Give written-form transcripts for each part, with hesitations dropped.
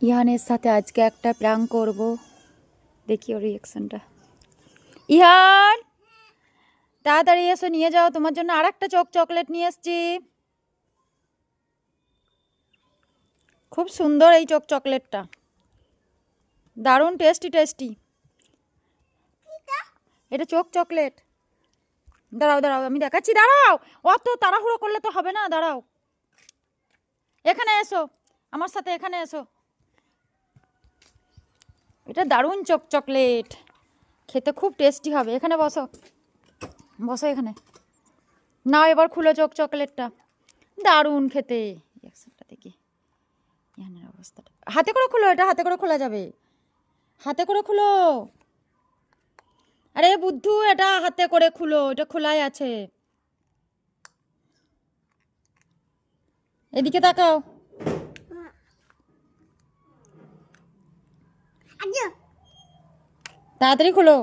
ইহানের সাথে আজকে একটা প্র্যাঙ্ক করব, দেখি ওর রিয়াকশনটা। ইহান, তাড়াতাড়ি এসো, নিয়ে যাও, তোমার জন্য আর একটা চকলেট নিয়ে এসছি। খুব সুন্দর এই চকলেটটা, দারুণ টেস্টি টেস্টি। এটা চকলেট। দাঁড়াও দাঁড়াও, আমি দেখাচ্ছি, দাঁড়াও। অত তাড়াহুড়ো করলে তো হবে না, দাঁড়াও। এখানে এসো, আমার সাথে এখানে এসো। এটা দারুণ চকলেট, খেতে খুব টেস্টি হবে। এখানে বসো, বসো এখানে। নাও এবার খুলো চকলেটটা, দারুণ খেতে। একসাথে দেখি ইয়ানের অবস্থাটা। হাতে করে খুলো, এটা হাতে করে খোলা যাবে, হাতে করে খুলো। আরে বুদ্ধু, এটা হাতে করে খুলো, এটা খোলাই আছে। এদিকে তাকাও। তাড়াতাড়ি খোলো,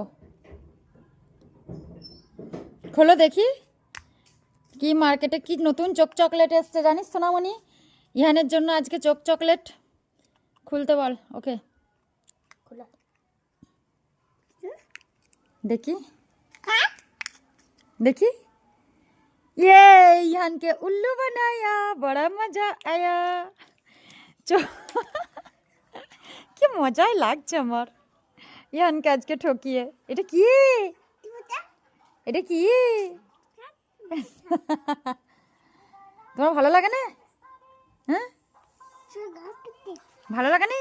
খোলো দেখি। কি মার্কেটে কি নতুন চকলেট এসছে জানিস সোনামণি? ইহানের জন্য আজকে চকলেট খুলতে বল ওকে। দেখি দেখি। ये इहान के उल्लू बनाया, बड़ा मजा आया। কি মজাই লাগছে আমার ইহানকে আজকে ঠকিয়ে। এটা কি, এটা কি? তোমার ভালো লাগে না? হ্যাঁ, ভালো লাগে না?